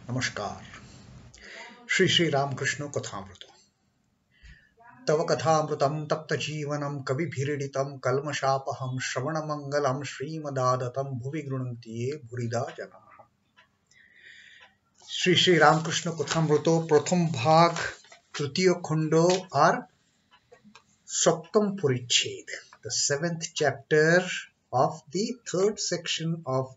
नमस्कार। श्री रामकृष्ण कथामृत। तव कथामृतं तप्त जीवनं कविभिरीडितं कल्मषापहं श्रवणमंगलं श्रीमदादतं भुवि गृह्णन्ति ये भूरिदा जनाः। श्री रामकृष्ण कथामृतो प्रथम भाग तृतीय खंडो और सप्तम परिच्छेद, the seventh chapter of the third section of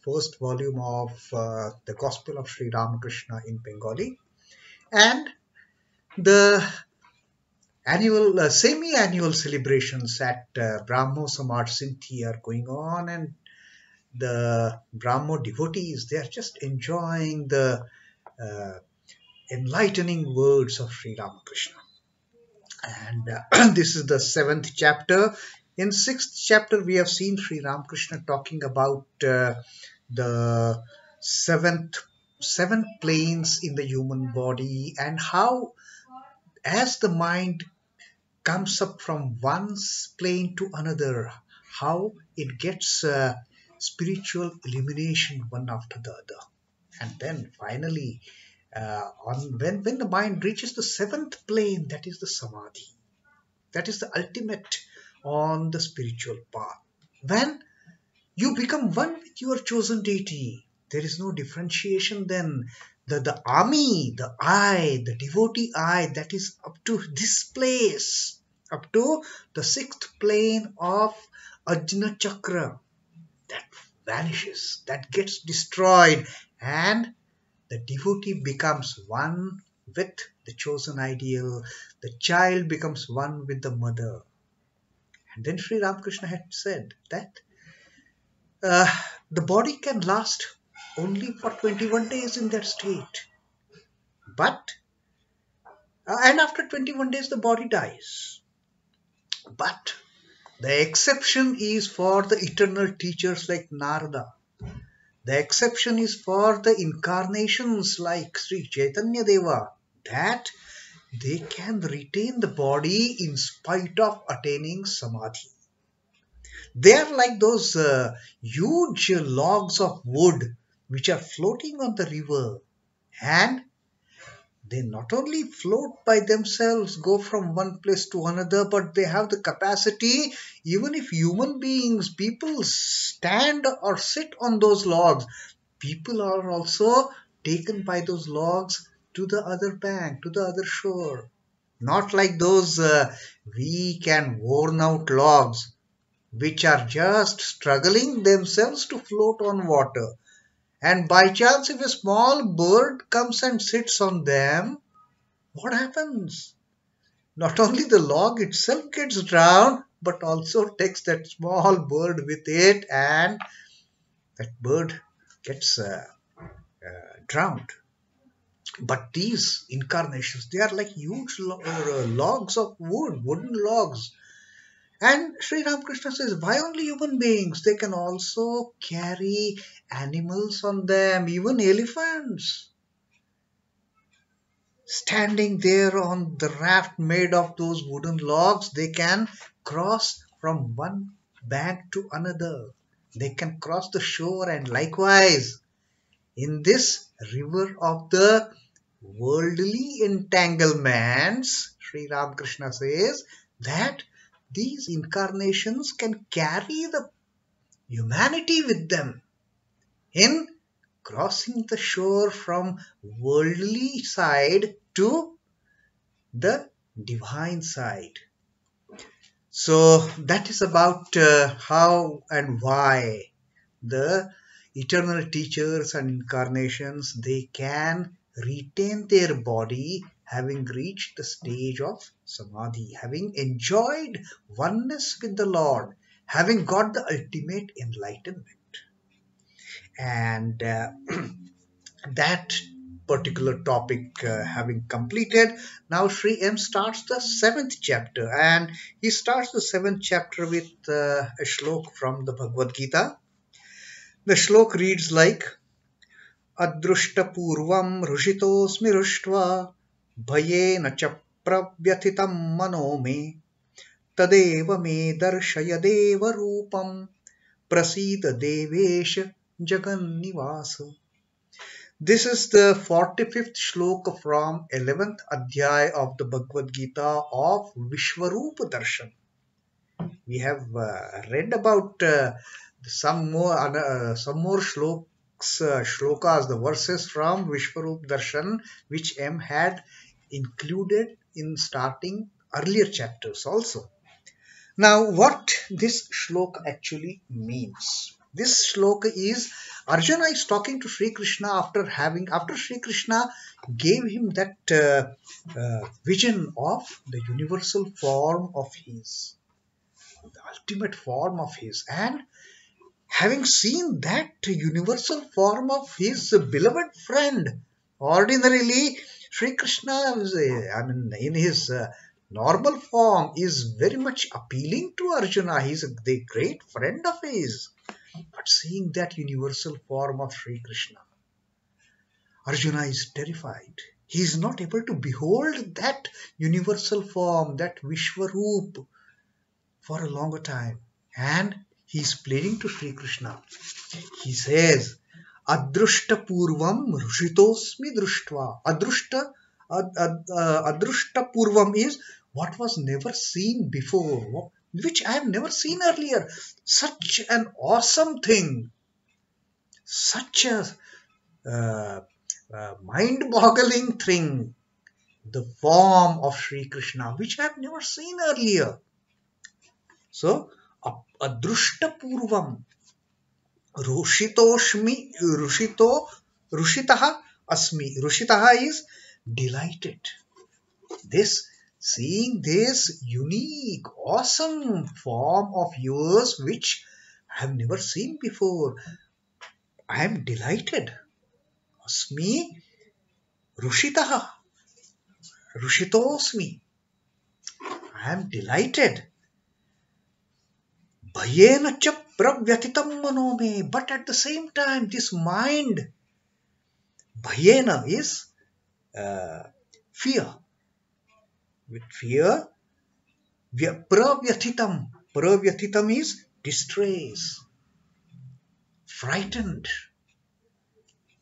first volume of the Gospel of Sri Ramakrishna in Bengali, and the annual semi-annual celebrations at Brahmo Samaj Sinti are going on, and the Brahmo devotees, they are just enjoying the enlightening words of Sri Ramakrishna. And this is the 7th chapter. In 6th chapter, we have seen Sri Ramakrishna talking about the seven planes in the human body, and how as the mind comes up from one plane to another, how it gets spiritual illumination one after the other. And then finally, when the mind reaches the 7th plane, that is the samadhi. That is the ultimate on the spiritual path. When you become one with your chosen deity, there is no differentiation then. The army, the I, the devotee I, that is up to this place, up to the 6th plane of Ajna Chakra, that vanishes, that gets destroyed, and the devotee becomes one with the chosen ideal. The child becomes one with the mother. And then Sri Ramakrishna had said that the body can last only for 21 days in that state. But, and after 21 days, the body dies. But the exception is for the eternal teachers like Narada. The exception is for the incarnations like Sri Chaitanya Deva, that they can retain the body in spite of attaining samadhi. They are like those huge logs of wood which are floating on the river, and they not only float by themselves, go from one place to another, but they have the capacity, even if human beings, people stand or sit on those logs, people are also taken by those logs to the other bank, to the other shore. Not like those weak and worn out logs, which are just struggling themselves to float on water. And by chance, if a small bird comes and sits on them, what happens? Not only the log itself gets drowned, but also takes that small bird with it, and that bird gets drowned. But these incarnations, they are like huge logs of wood, wooden logs. And Sri Ramakrishna says, why only human beings? They can also carry animals on them, even elephants. Standing there on the raft made of those wooden logs, they can cross from one bank to another. They can cross the shore, and likewise, in this river of the worldly entanglements, Sri Ramakrishna says that these incarnations can carry the humanity with them in crossing the shore from worldly side to the divine side. So that is about how and why the eternal teachers and incarnations, they can retain their body having reached the stage of samadhi, having enjoyed oneness with the Lord, having got the ultimate enlightenment. And that particular topic having completed, now Sri M starts the 7th chapter, and he starts the 7th chapter with a shlok from the Bhagavad Gita. The shlok reads like, Adrushta purvam rushitosmi rushtva bhayena cha pravyathitam mano me tadeva me darshaya deva rupam prasida devesha jagannivasa. This is the 45th shloka from 11th adhyay of the Bhagavad Gita of Vishwarupa Darshan. We have read about some more shlokas, the verses from Vishwarupa Darshan, which M had included in starting earlier chapters also. Now, what this shloka actually means? This shloka is Arjuna is talking to Sri Krishna after Sri Krishna gave him that vision of the universal form of his, the ultimate form of his, and having seen that universal form of his beloved friend. Ordinarily, Sri Krishna, in his normal form, is very much appealing to Arjuna. He is the great friend of his. But seeing that universal form of Sri Krishna, Arjuna is terrified. He is not able to behold that universal form, that Vishwaroop, for a longer time. And he is pleading to Sri Krishna. He says, Adrushta purvam rushitosmi drushtva. Adrushta purvam is what was never seen before, which I have never seen earlier. Such an awesome thing, such a mind-boggling thing, the form of Sri Krishna, which I have never seen earlier. So, Adrushta purvam. Rushitoshmi, Rushitaha asmi. Rushitaha is delighted. Seeing this unique, awesome form of yours, which I have never seen before, I am delighted. Asmi Rushitaha, Rushitosmi. I am delighted. Bhayena cha pravyatitam manome. But at the same time, this mind, bhayena is fear. With fear, pravyatitam. Pravyatitam is distress, frightened.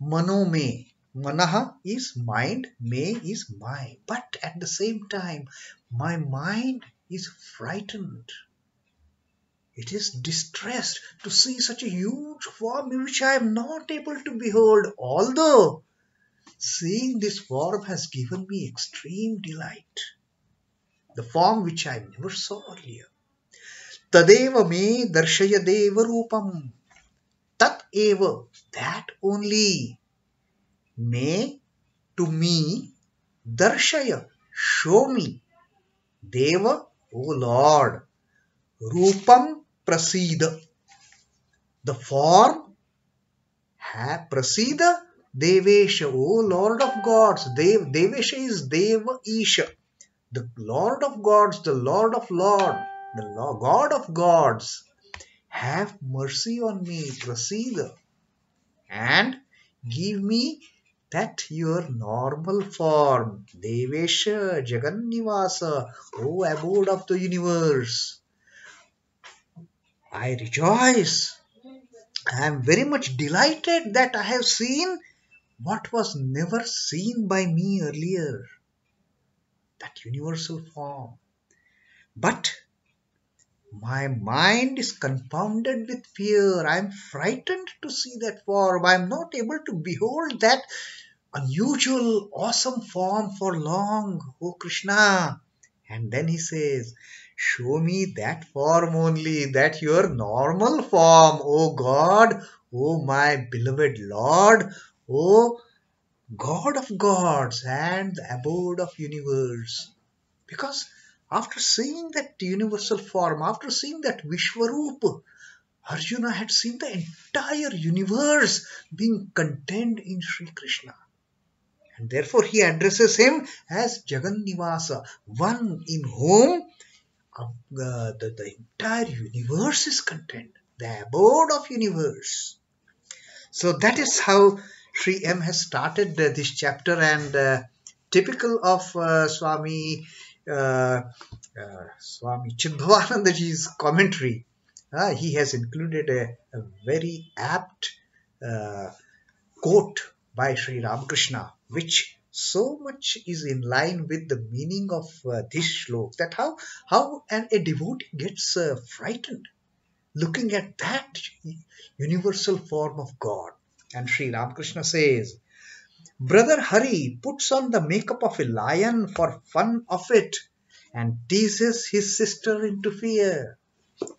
Manome. Manaha is mind, me is mind. But at the same time, my mind is frightened. It is distressed to see such a huge form which I am not able to behold, although seeing this form has given me extreme delight. The form which I never saw earlier. Tadeva me darshaya deva rupam. Tat eva, that only. Me, to me, darshaya, show me. Deva, O Lord. Rupam prasida, the form. Prasida devesha, O Lord of gods. Devesha is Deva Isha, the Lord of gods, the Lord of lords, the God of gods. Have mercy on me, prasida, and give me that your normal form. Devesha Jagannivasa, O abode of the universe. I rejoice. I am very much delighted that I have seen what was never seen by me earlier, that universal form. But my mind is confounded with fear. I am frightened to see that form. I am not able to behold that unusual, awesome form for long, O Krishna. And then he says, show me that form only, that your normal form, O God, O my beloved Lord, O God of gods and the abode of universe. Because after seeing that universal form, after seeing that Vishwarupa, Arjuna had seen the entire universe being contained in Sri Krishna. And therefore he addresses him as Jagannivasa, one in whom the entire universe is contained, the abode of universe. So that is how Sri M has started this chapter, and typical of Swami Chidbhavanandaji's commentary. He has included a very apt quote by Sri Ramakrishna, which so much is in line with the meaning of this shlok, that how a devotee gets frightened looking at that universal form of God. And Sri Ramakrishna says, Brother Hari puts on the makeup of a lion for fun of it and teases his sister into fear.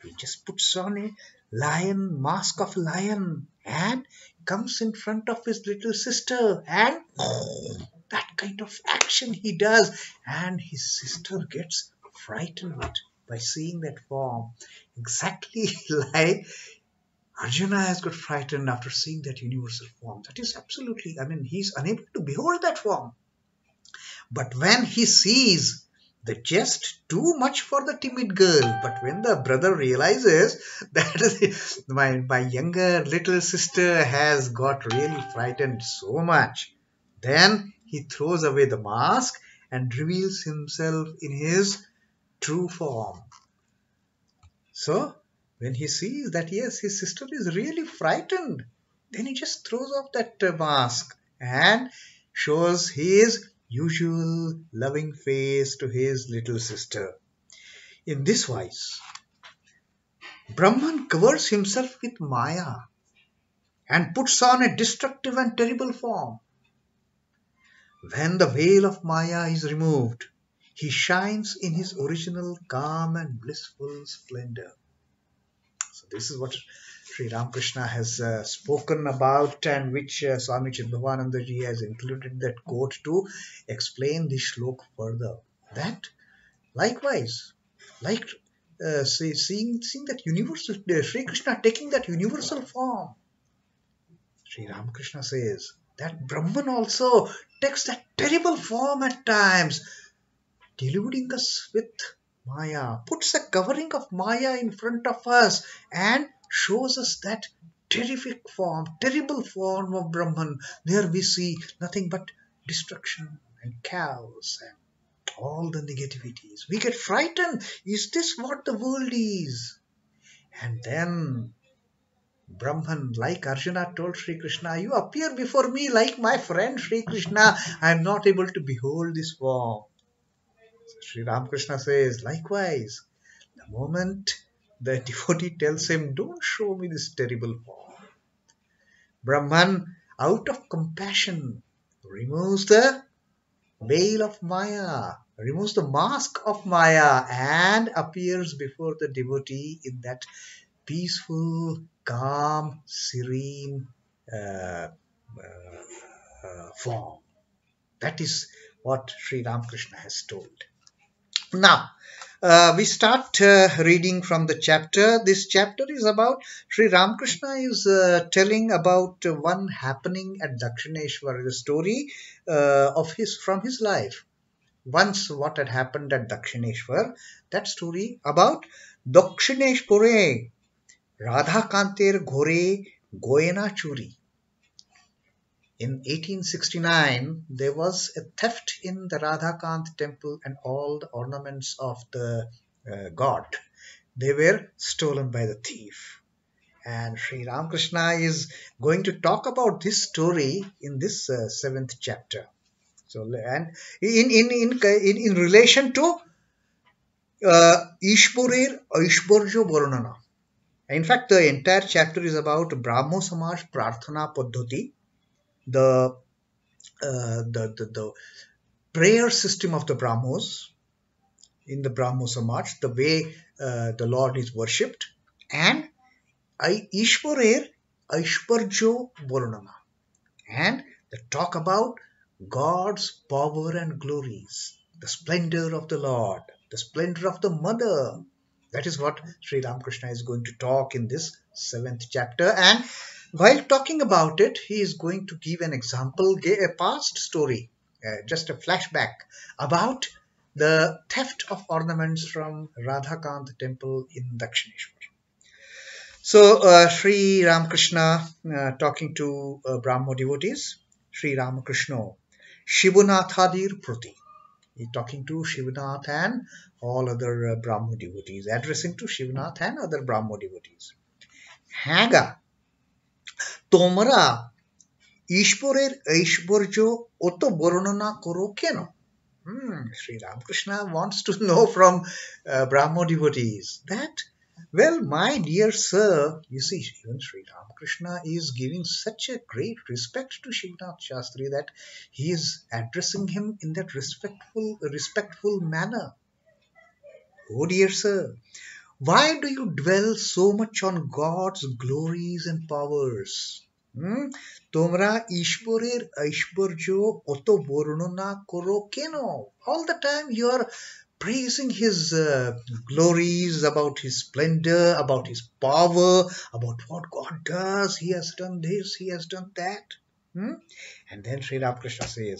He just puts on a lion, mask of lion, and comes in front of his little sister, and that kind of action he does, and his sister gets frightened by seeing that form. Exactly like Arjuna has got frightened after seeing that universal form. That is absolutely, I mean, he's unable to behold that form. But when he sees the just too much for the timid girl, but when the brother realizes that my younger little sister has got really frightened so much, then he throws away the mask and reveals himself in his true form. So when he sees that yes, his sister is really frightened, then he just throws off that mask and shows his usual loving face to his little sister. In this wise, Brahman covers himself with Maya and puts on a destructive and terrible form. When the veil of Maya is removed, he shines in his original calm and blissful splendor. So this is what Sri Ramakrishna has spoken about, and which Swami Chidbhavananda ji has included that quote to explain this shlok further. That likewise, like seeing that universal, Sri Krishna taking that universal form, Sri Ramakrishna says that Brahman also takes that terrible form at times, deluding us with Maya, puts a covering of Maya in front of us and shows us that terrific form, terrible form of Brahman. There we see nothing but destruction and chaos and all the negativities. We get frightened. Is this what the world is? And then Brahman, like Arjuna told Sri Krishna, you appear before me like my friend Sri Krishna. I am not able to behold this form. Sri Ramakrishna says, likewise, the moment the devotee tells him, don't show me this terrible form, Brahman, out of compassion, removes the veil of Maya, removes the mask of Maya, and appears before the devotee in that peaceful, calm, serene form. That is what Sri Ramakrishna has told. Now, we start reading from the chapter. This chapter is about Sri Ramakrishna is telling about one happening at Dakshineshwar, the story of from his life. Once what had happened at Dakshineshwar, that story about Dakshineshpure, Radha Kanter Ghore Goena Churi. In 1869, there was a theft in the Radhakant temple, and all the ornaments of the god, they were stolen by the thief. And Sri Ramakrishna is going to talk about this story in this seventh chapter. So, and in relation to Ishpurer Aishborjo Varnana. In fact, the entire chapter is about Brahmo Samaj Prarthana Paddhati, the prayer system of the Brahmos in the Brahmo Samaj, the way the Lord is worshipped, and Ishwarer Aishwarjo Varnana, and the talk about God's power and glories, the splendor of the Lord, the splendor of the Mother. That is what Sri Ramakrishna is going to talk in this seventh chapter. And while talking about it, he is going to give an example, a past story, just a flashback about the theft of ornaments from Radhakant temple in Dakshineshwar. So Sri Ramakrishna talking to Brahmo devotees, Sri Ramakrishna, Shivunathadir Prati. He is talking to Shivanath and all other Brahmo devotees, addressing to Shivanath and other Brahmo devotees. Haga, Tomara, ঈশ্বরের ঐশ্বর্য অত বর্ণনা করো কেন? Sri Ramakrishna wants to know from Brahmo devotees that, well, my dear sir, you see, even Sri Ramakrishna is giving such a great respect to Shivnath Shastri that he is addressing him in that respectful manner. Oh dear sir, why do you dwell so much on God's glories and powers? তোমরা ঈশ্বরের ঐশ্বর্য অত বর্ণনা করো কেন? All the time you are praising his glories, about his splendor, about his power, about what God does. He has done this, he has done that. And then Sri Ramakrishna says,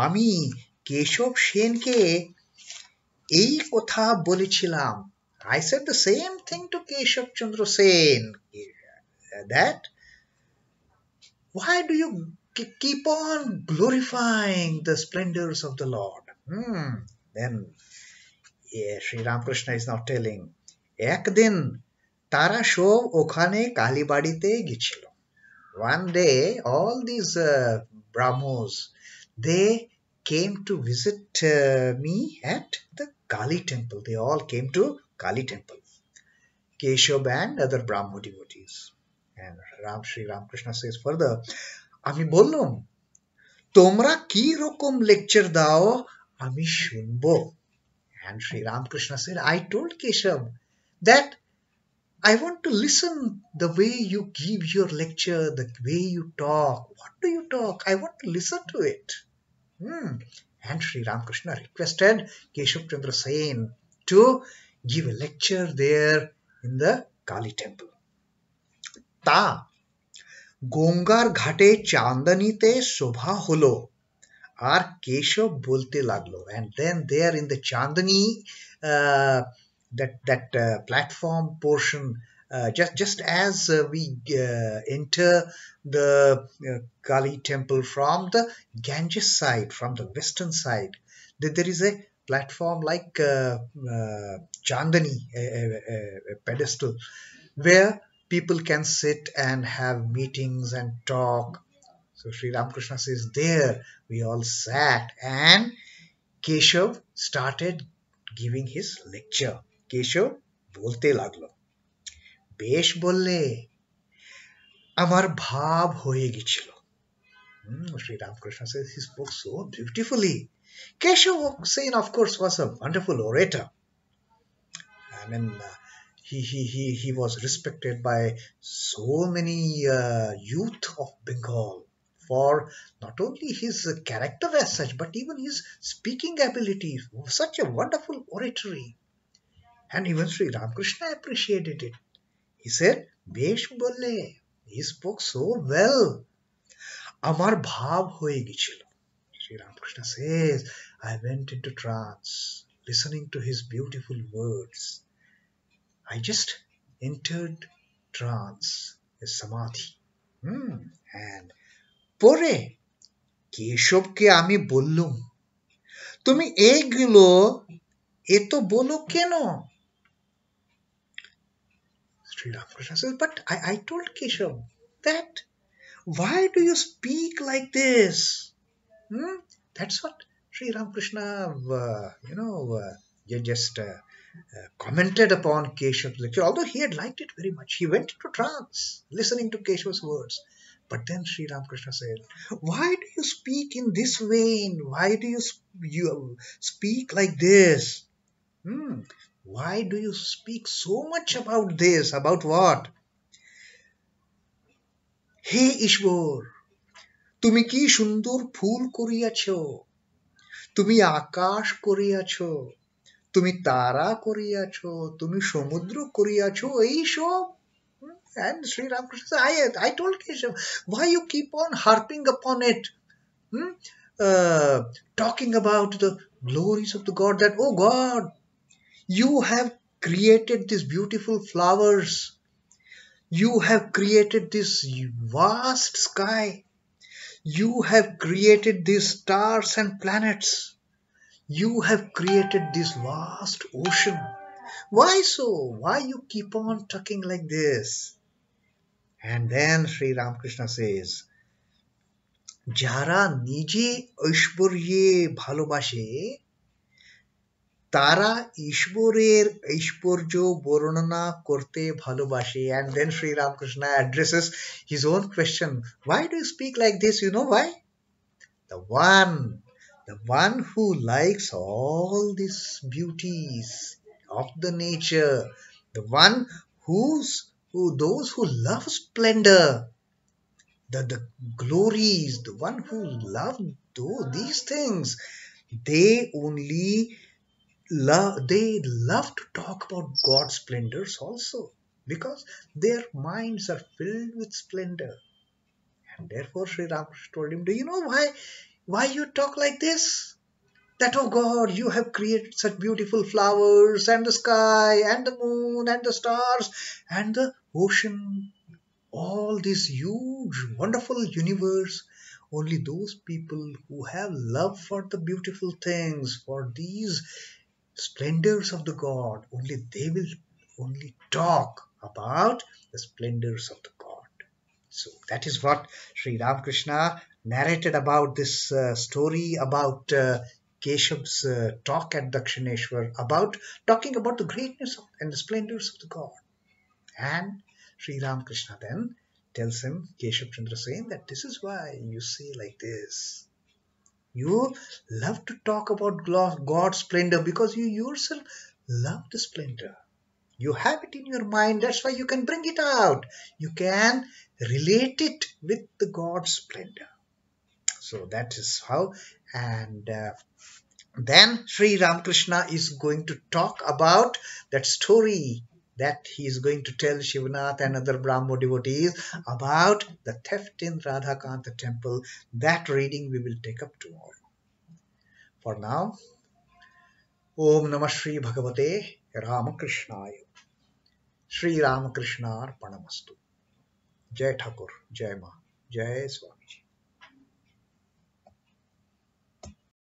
আমি কেশব সেনকে এই কথা বলেছিলাম. I said the same thing to Keshav Chandra Sen, that why do you keep on glorifying the splendors of the Lord? Then Sri Ramakrishna is now telling, একদিন তারা সব ওখানে কালীবাড়িতে গেছিল. One day all these Brahmos, they came to visit me at the Kali temple. They all came to Kali temple. Keshav and other Brahmo devotees. And Sri Ramakrishna says further, আমি বললাম তোমরা কি রকম লেকচার দাও আমি শুনবো. And Sri Ramakrishna said, I told Keshav that I want to listen the way you give your lecture, the way you talk. What do you talk? I want to listen to it. And Sri Ramakrishna requested Keshav Chandra Sen to give a lecture there in the Kali temple. তা গঙ্গার ঘাটে চাঁদানিতে শোভা হলো আর কেশব বলতে লাগলো. And then there in the Chandani, that platform portion, just as we enter the Kali temple from the Ganges side, from the western side, there is a platform like Chandani, a pedestal, where people can sit and have meetings and talk. So Sri Ramakrishna says, there we all sat and Keshav started giving his lecture. Keshav bolte laglo. বেশ বললে আমার ভাব হয়ে গেছিল. Sri Ramakrishna says he spoke so beautifully. Keshav Sen, of course, was a wonderful orator. I mean, he was respected by so many youth of Bengal for not only his character as such, but even his speaking ability. Such a wonderful oratory. And even Sri Ramakrishna appreciated it. He said, বেশ বললে, he spoke so well. আমার ভাব হয়ে গেছিল. Sri Ramakrishna says, I went into trance, listening to his beautiful words. I just entered trance, a samadhi. And পরে কেশবকে আমি বললুম, তুমি এইগুলো এত বলো কেন? Sri Ramakrishna says, but I told Keshav that why do you speak like this? That's what Sri Ramakrishna, just commented upon Keshav's lecture, although he had liked it very much. He went into trance listening to Keshav's words. But then Sri Ramakrishna said, why do you speak in this vein? Why do you speak like this? Why do you speak so much about this? About what? হে ঈশ্বর, তুমি কি সুন্দর ফুল করিয়াছ, তুমি আকাশ করিয়াছ, তুমি তারা করিয়াছ, তুমি সমুদ্র করিয়াছ, এইসব. And Sri Ramakrishna said, I told Keshav, why you keep on harping upon it? Talking about the glories of the God, that, oh God, you have created these beautiful flowers. You have created this vast sky. You have created these stars and planets. You have created this vast ocean. Why so? Why you keep on talking like this? And then Sri Ramakrishna says, যারা নিজে ঐশ্বর্যে ভালোবাসে তারা ঈশ্বরের ঐশ্বর্য বর্ণনা করতে ভালোবাসে। And then Sri Ramakrishna addresses his own question. Why do you speak like this? You know why? The one, the one who likes all these beauties of the nature, the one those who love splendor, the glories, the one who love these things, they only they love to talk about God's splendors also, because their minds are filled with splendor. And therefore Sri Ramakrishna told him, do you know why you talk like this? That, oh God, you have created such beautiful flowers and the sky and the moon and the stars and the ocean, all this huge, wonderful universe. Only those people who have love for the beautiful things, for these splendors of the God, only they will only talk about the splendors of the God. So that is what Sri Ramakrishna narrated about this story about Keshav's talk at Dakshineshwar, about talking about the greatness and the splendors of the God. And Sri Ramakrishna then tells him, Keshav Chandra Sen, that this is why you say like this. You love to talk about God's splendor because you yourself love the splendor. You have it in your mind, that's why you can bring it out. You can relate it with the God's splendor. So that is how. And then Sri Ramakrishna is going to talk about that story that he is going to tell Shivanath and other Brahmo devotees about the theft in Radhakanta temple. That reading we will take up tomorrow. For now, Om Namah Shri Bhagavate Ramakrishnaaya. Shri Ramakrishna Arpanamastu. Jai Thakur, Jai Ma, Jai Swamiji.